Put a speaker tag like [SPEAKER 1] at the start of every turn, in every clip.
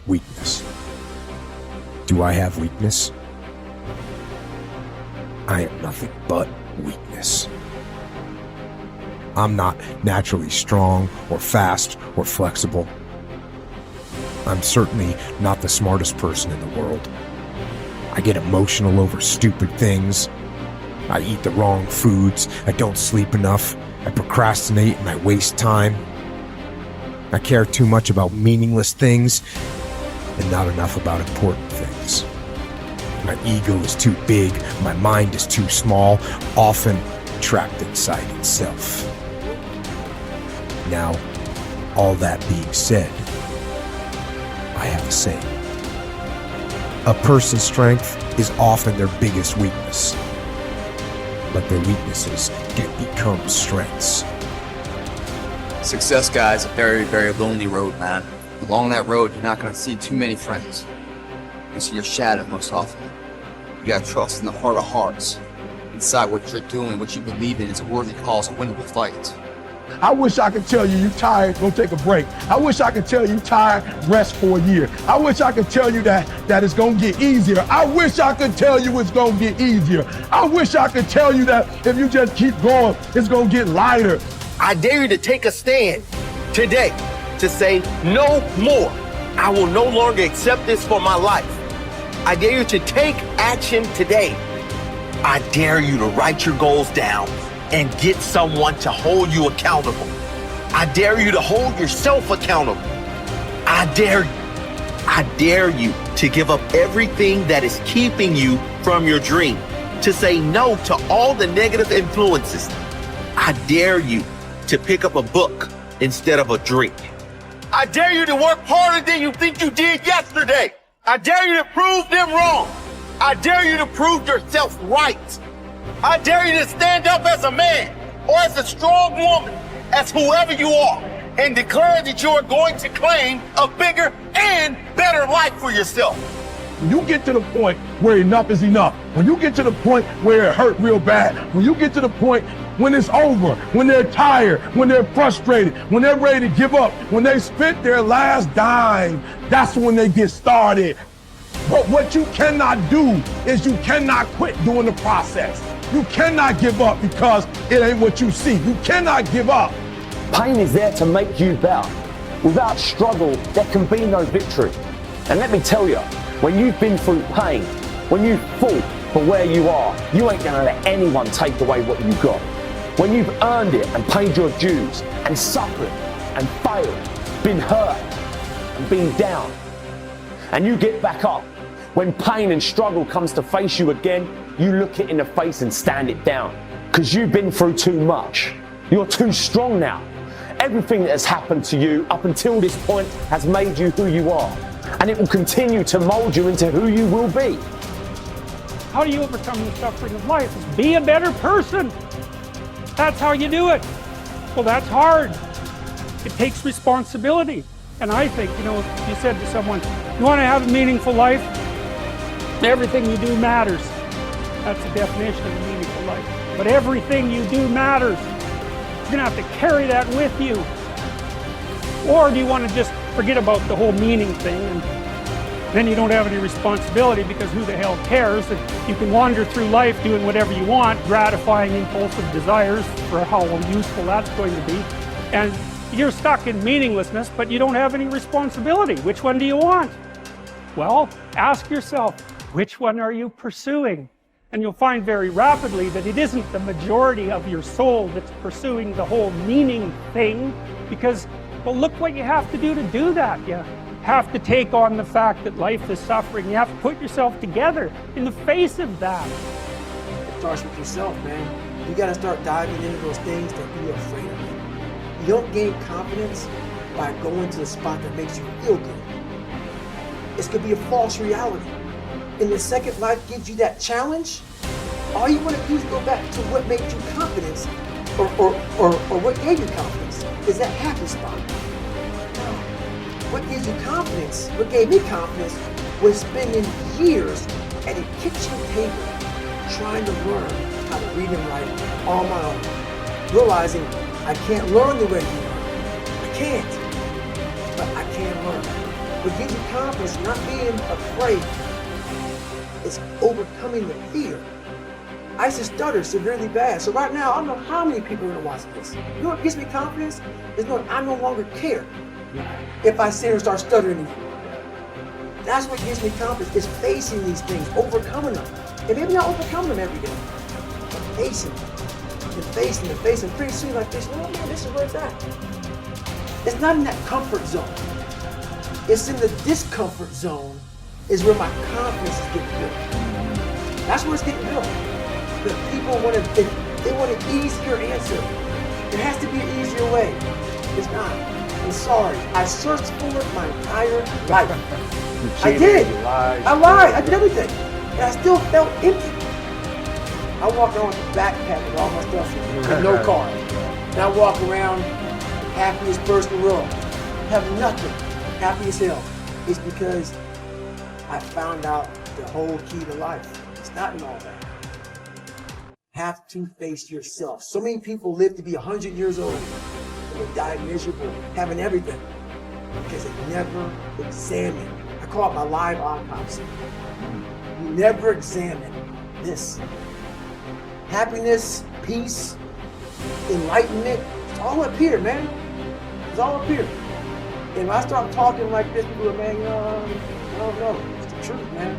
[SPEAKER 1] Weakness. Do I have weakness? I am nothing but weakness. I'm not naturally strong or fast or flexible. I'm certainly not the smartest person in the world. I get emotional over stupid things. I eat the wrong foods. I don't sleep enough. I procrastinate and I waste time. I care too much about meaningless things and not enough about important things. My ego is too big. My mind is too small, often trapped inside itself. Now, all that being said, I have a saying. A person's strength is often their biggest weakness, but their weaknesses can become strengths.
[SPEAKER 2] Success, guys, a very, very lonely road, man. Along that road, you're not going to see too many friends. You see your shadow most often. You got to trust in the heart of hearts. Inside what you're doing, what you believe in is a worthy cause, a winnable fight.
[SPEAKER 3] I wish I could tell you you're tired, go take a break. I wish I could tell you you're tired, rest for a year. I wish I could tell you that it's gonna get easier. I wish I could tell you it's gonna get easier. I wish I could tell you that if you just keep going, it's gonna get lighter.
[SPEAKER 4] I dare you to take a stand today to say no more. I will no longer accept this for my life. I dare you to take action today. I dare you to write your goals down and get someone to hold you accountable. I dare you to hold yourself accountable. I dare you to give up everything that is keeping you from your dream, to say no to all the negative influences. I dare you to pick up a book instead of a drink. I dare you to work harder than you think you did yesterday. I dare you to prove them wrong. I dare you to prove yourself right. I dare you to stand up as a man or as a strong woman, as whoever you are, and declare that you are going to claim a bigger and better life for yourself.
[SPEAKER 3] When you get to the point where enough is enough, when you get to the point where it hurt real bad, when you get to the point when it's over, when they're tired, when they're frustrated, when they're ready to give up, when they spent their last dime, that's when they get started. But what you cannot do is you cannot quit during the process. You cannot give up because it ain't what you see. You cannot give up.
[SPEAKER 5] Pain is there to make you better. Without struggle, there can be no victory. And let me tell you, when you've been through pain, when you've fought for where you are, you ain't gonna let anyone take away what you got. When you've earned it and paid your dues and suffered and failed, been hurt and been down, and you get back up, when pain and struggle comes to face you again, you look it in the face and stand it down. Because you've been through too much. You're too strong now. Everything that has happened to you up until this point has made you who you are. And it will continue to mold you into who you will be.
[SPEAKER 6] How do you overcome the suffering of life? Is be a better person. That's how you do it. Well, that's hard. It takes responsibility. And I think, if you said to someone, you want to have a meaningful life? Everything you do matters. That's the definition of a meaningful life. But everything you do matters. You're going to have to carry that with you. Or do you want to just forget about the whole meaning thing and then you don't have any responsibility because who the hell cares? And you can wander through life doing whatever you want, gratifying impulsive desires for how useful that's going to be. And you're stuck in meaninglessness, but you don't have any responsibility. Which one do you want? Well, ask yourself, which one are you pursuing? And you'll find very rapidly that it isn't the majority of your soul that's pursuing the whole meaning thing, because, well, look what you have to do that. You have to take on the fact that life is suffering. You have to put yourself together in the face of that.
[SPEAKER 7] It starts with yourself, man. You gotta start diving into those things that you're afraid of. You don't gain confidence by going to the spot that makes you feel good. It's gonna be a false reality. And the second life gives you that challenge, all you want to do is go back to what made you confidence, or what gave you confidence, is that happy spot. Now, what gives you confidence, what gave me confidence, was spending years at a kitchen table trying to learn how to read and write on my own, realizing I can't learn the way you learn. I can't, but I can learn. What gives you confidence, not being afraid, is overcoming the fear. I used to stutter severely bad. So right now, I don't know how many people are gonna watch this. You know what gives me confidence? Is knowing I no longer care if I sit and start stuttering again. That's what gives me confidence, is facing these things, overcoming them. And maybe not overcoming them every day, but facing them. And facing and facing. Pretty soon like this, oh man, this is where it's at. It's not in that comfort zone. It's in the discomfort zone is where my confidence is getting built. That's where it's getting built. But people want they want an easier answer. There has to be an easier way. It's not. I'm sorry. I searched for it my entire life. I did. I lied. I did everything. And I still felt empty. I walk around with a backpack with all my stuff with no car. And I walk around the happiest person in the world. Have nothing. Happy as hell. It's because I found out the whole key to life. It's not in all that. Have to face yourself. So many people live to be 100 years old and they die miserable, having everything, because they never examine. I call it my live autopsy. You never examine this. Happiness, peace, enlightenment, it's all up here, man. It's all up here. And when I start talking like this, people are, man, I don't know. It's the truth, man.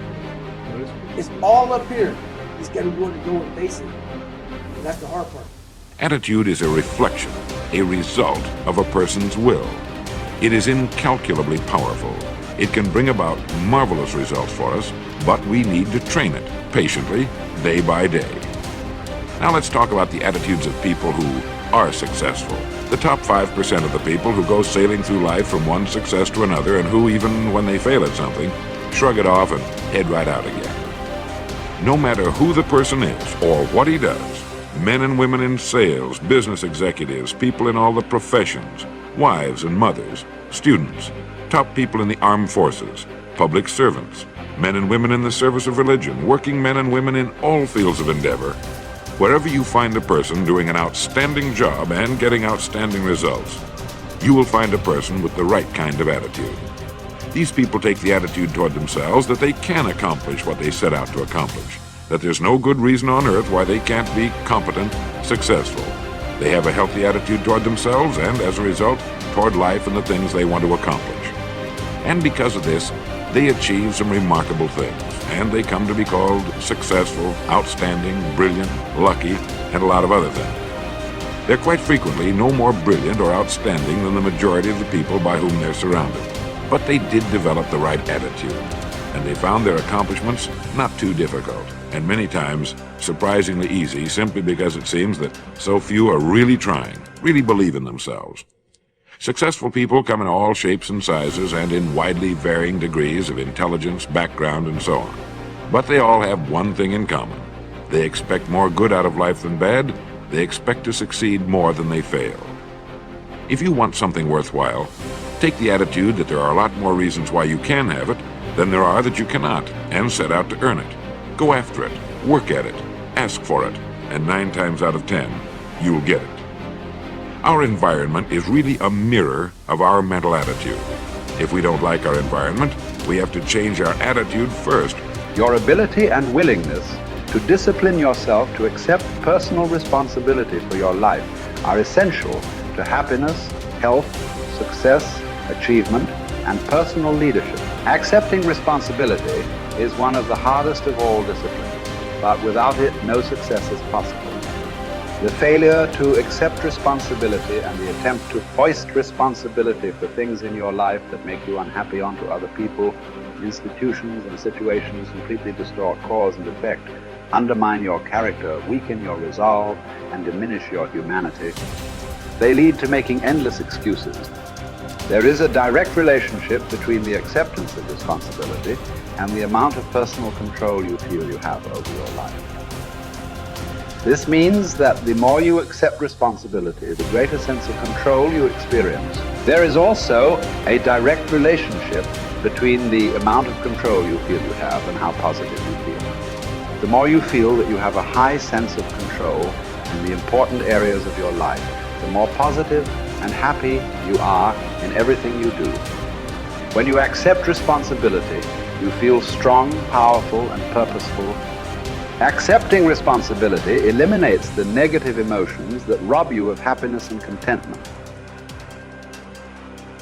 [SPEAKER 7] It's all up here. You just got to be willing to go and face it. And that's the hard part.
[SPEAKER 8] Attitude is a reflection, a result of a person's will. It is incalculably powerful. It can bring about marvelous results for us, but we need to train it patiently, day by day. Now let's talk about the attitudes of people who are successful. The top 5% of the people who go sailing through life from one success to another, and who, even when they fail at something, shrug it off and head right out again. No matter who the person is or what he does, men and women in sales, business executives, people in all the professions, wives and mothers, students, top people in the armed forces, public servants, men and women in the service of religion, working men and women in all fields of endeavor, wherever you find a person doing an outstanding job and getting outstanding results, you will find a person with the right kind of attitude. These people take the attitude toward themselves that they can accomplish what they set out to accomplish, that there's no good reason on earth why they can't be competent, successful. They have a healthy attitude toward themselves and, as a result, toward life and the things they want to accomplish. And because of this, they achieve some remarkable things, and they come to be called successful, outstanding, brilliant, lucky, and a lot of other things. They're quite frequently no more brilliant or outstanding than the majority of the people by whom they're surrounded. But they did develop the right attitude, and they found their accomplishments not too difficult, and many times surprisingly easy, simply because it seems that so few are really trying, really believe in themselves. Successful people come in all shapes and sizes and in widely varying degrees of intelligence, background, and so on. But they all have one thing in common. They expect more good out of life than bad. They expect to succeed more than they fail. If you want something worthwhile, take the attitude that there are a lot more reasons why you can have it than there are that you cannot, and set out to earn it. Go after it, work at it, ask for it, and 9 times out of 10, you'll get it. Our environment is really a mirror of our mental attitude. If we don't like our environment, we have to change our attitude first.
[SPEAKER 9] Your ability and willingness to discipline yourself to accept personal responsibility for your life are essential to happiness, health, success, achievement, and personal leadership. Accepting responsibility is one of the hardest of all disciplines, but without it, no success is possible. The failure to accept responsibility and the attempt to foist responsibility for things in your life that make you unhappy onto other people, institutions, and situations completely distort cause and effect, undermine your character, weaken your resolve, and diminish your humanity. They lead to making endless excuses. There is a direct relationship between the acceptance of responsibility and the amount of personal control you feel you have over your life. This means that the more you accept responsibility, the greater sense of control you experience. There is also a direct relationship between the amount of control you feel you have and how positive you feel. The more you feel that you have a high sense of control in the important areas of your life, the more positive and happy you are in everything you do. When you accept responsibility, you feel strong, powerful, and purposeful. Accepting responsibility eliminates the negative emotions that rob you of happiness and contentment.